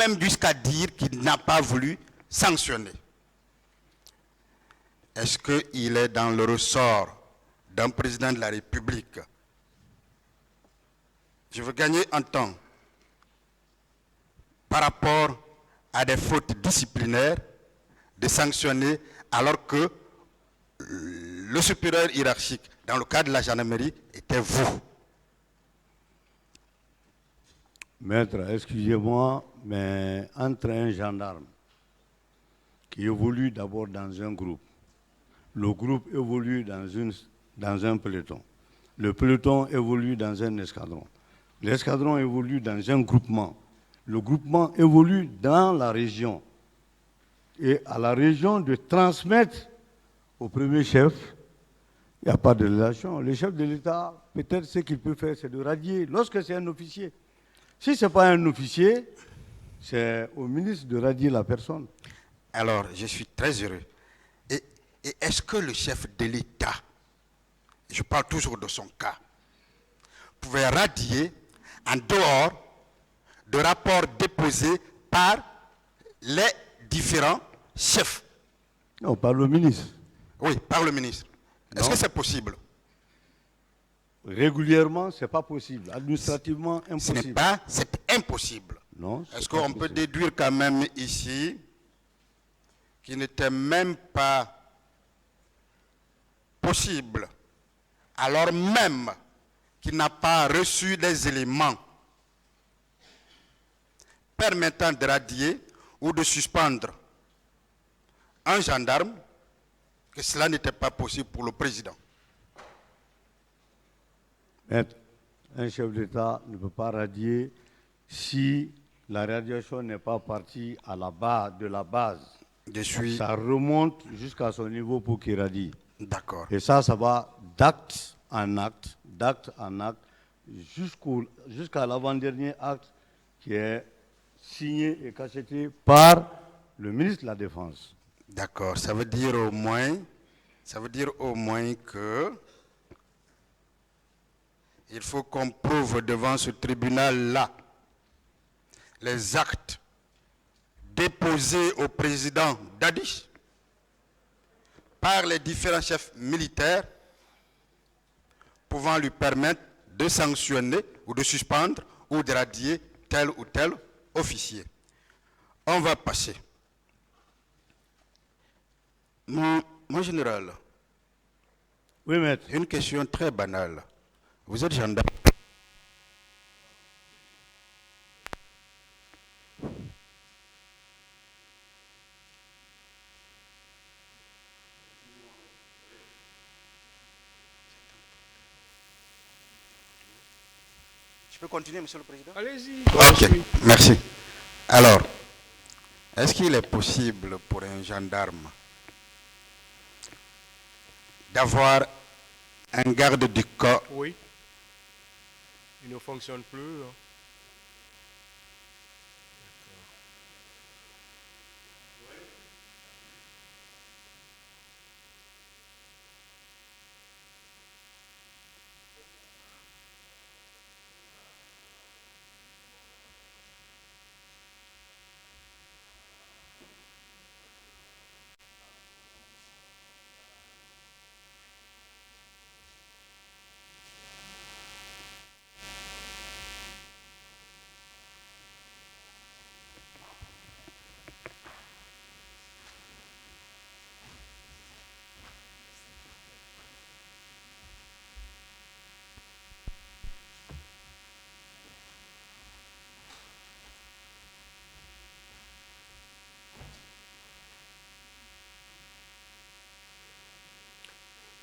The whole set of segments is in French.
même jusqu'à dire qu'il n'a pas voulu sanctionner. Est-ce qu'il est dans le ressort d'un président de la République? Je veux gagner un temps par rapport à des fautes disciplinaires de sanctionner alors que le supérieur hiérarchique, dans le cas de la gendarmerie, était vous. Maître, excusez-moi, mais entre un gendarme qui évolue d'abord dans un groupe, le groupe évolue dans un peloton, le peloton évolue dans un escadron, l'escadron évolue dans un groupement, le groupement évolue dans la région, et à la région de transmettre au premier chef, il n'y a pas de relation. Le chef de l'État, peut-être ce qu'il peut faire, c'est de radier, lorsque c'est un officier. Si ce n'est pas un officier, c'est au ministre de radier la personne. Alors, je suis très heureux. Et est-ce que le chef de l'État, je parle toujours de son cas, pouvait radier en dehors de rapports déposés par les différents chefs? Non, par le ministre. Oui, par le ministre. Est-ce que c'est possible? Régulièrement, ce n'est pas possible. Administrativement, impossible. C'est impossible. Non. Est-ce qu'on peut déduire quand même ici qu'il n'était même pas possible, alors même qu'il n'a pas reçu des éléments permettant de radier ou de suspendre un gendarme, que cela n'était pas possible pour le président? Maître, un chef d'État ne peut pas radier si la radiation n'est pas partie à la base, de la base. Ça remonte jusqu'à son niveau pour qu'il radie. D'accord. Et ça va d'acte en acte, jusqu'à l'avant-dernier acte qui est signé et cacheté par le ministre de la Défense. D'accord. Ça veut dire au moins que il faut qu'on prouve devant ce tribunal-là les actes déposés au président Dadis par les différents chefs militaires pouvant lui permettre de sanctionner ou de suspendre ou de radier tel ou tel officier. On va passer. Mon général, oui, maître. Une question très banale. Vous êtes gendarme. Je peux continuer, Monsieur le Président? Allez-y. Ok, merci. Alors, est-ce qu'il est possible pour un gendarme d'avoir un garde du corps? Oui. Il ne fonctionne plus.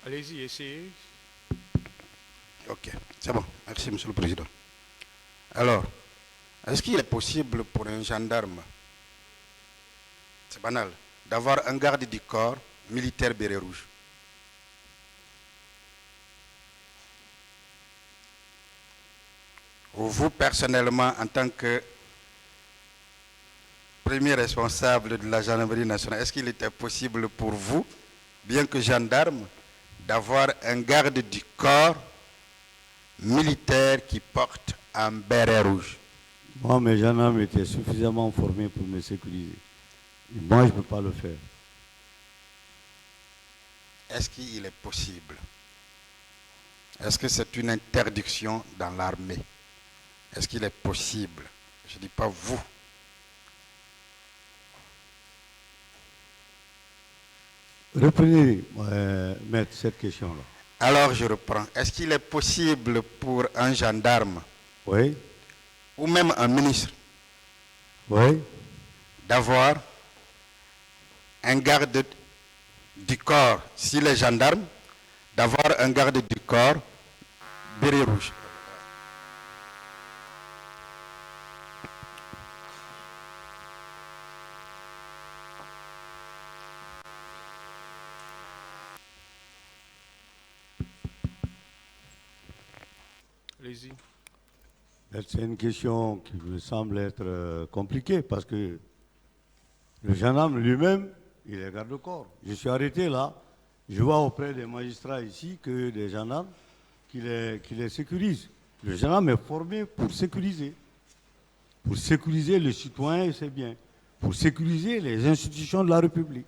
Allez-y, essayez. Ok, c'est bon. Merci, Monsieur le Président. Alors, est-ce qu'il est possible pour un gendarme, c'est banal, d'avoir un garde du corps militaire béret rouge? Ou vous, personnellement, en tant que premier responsable de la gendarmerie nationale, est-ce qu'il était possible pour vous, bien que gendarme, d'avoir un garde du corps militaire qui porte un béret rouge? Moi, mes gendarmes étaient suffisamment formés pour me sécuriser. Et moi, je ne peux pas le faire. Est-ce qu'il est possible? Est-ce que c'est une interdiction dans l'armée? Est-ce qu'il est possible? Je ne dis pas vous. Reprenez, maître, cette question-là. Alors je reprends. Est-ce qu'il est possible pour un gendarme Oui, ou même un ministre oui. d'avoir un garde du corps, s'il est gendarme, d'avoir un garde du corps béret rouge? Allez-y. C'est une question qui me semble être compliquée parce que le gendarme lui-même, il est garde-corps. Je suis arrêté là, je vois auprès des magistrats ici que des gendarmes qui les sécurisent. Le gendarme est formé pour sécuriser le citoyen et ses biens, pour sécuriser les institutions de la République.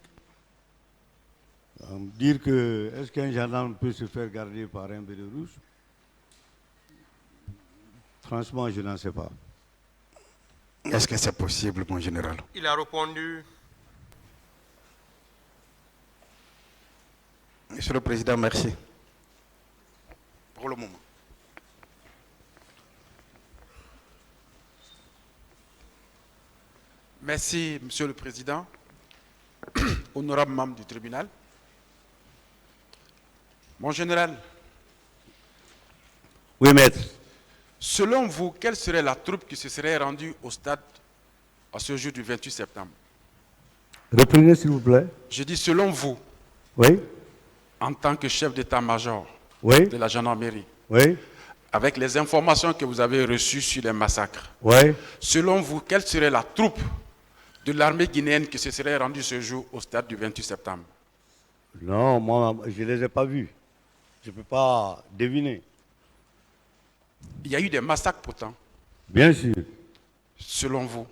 Dire que est-ce qu'un gendarme peut se faire garder par un béret rouge? Franchement, je n'en sais pas. Est-ce que c'est possible, mon général? Il a répondu. Monsieur le Président, merci. Pour le moment. Merci, Monsieur le Président, honorable membre du tribunal. Mon général, Oui, maître. selon vous, quelle serait la troupe qui se serait rendue au stade à ce jour du 28 septembre? Reprenez, s'il vous plaît. Je dis selon vous, Oui, en tant que chef d'état-major oui, de la gendarmerie, oui, avec les informations que vous avez reçues sur les massacres, oui. selon vous, quelle serait la troupe de l'armée guinéenne qui se serait rendue ce jour au stade du 28 septembre? Non, moi, je ne les ai pas vus. Je ne peux pas deviner. Il y a eu des massacres pourtant, Bien sûr. selon vous.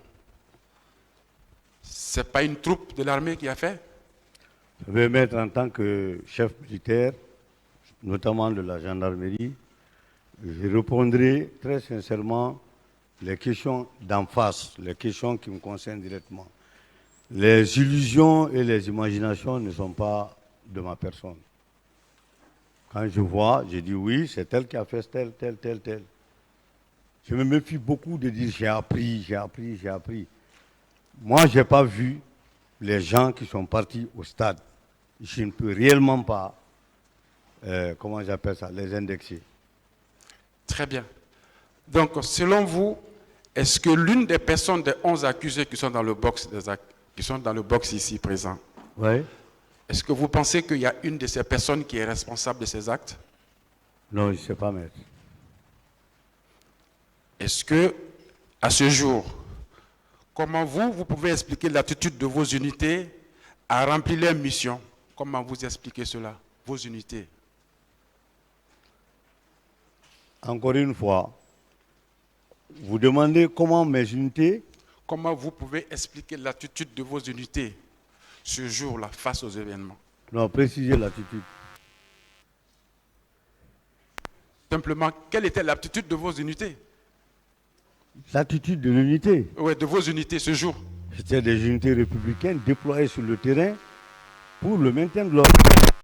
Ce n'est pas une troupe de l'armée qui a fait? Je vais mettre en tant que chef militaire, notamment de la gendarmerie, je répondrai très sincèrement les questions d'en face, les questions qui me concernent directement. Les illusions et les imaginations ne sont pas de ma personne. Quand je vois, je dis oui, c'est elle qui a fait tel, tel, tel, tel. Je me méfie beaucoup de dire j'ai appris, j'ai appris, j'ai appris. Moi, je n'ai pas vu les gens qui sont partis au stade. Je ne peux réellement pas, comment j'appelle ça, les indexer. Très bien. Donc, selon vous, est-ce que l'une des personnes des 11 accusés qui sont dans le box ici présent, Oui. est-ce que vous pensez qu'il y a une de ces personnes qui est responsable de ces actes? Non, je ne sais pas, maître. Est-ce que, à ce jour, comment vous pouvez expliquer l'attitude de vos unités à remplir leur mission? Comment vous expliquez cela, vos unités? Encore une fois, vous demandez comment mes unités, Comment vous pouvez expliquer l'attitude de vos unités ce jour-là face aux événements? non, précisez l'attitude. Simplement, quelle était l'attitude de vos unités? L'attitude de l'unité, Oui, de vos unités ce jour. c'était des unités républicaines déployées sur le terrain pour le maintien de l'ordre.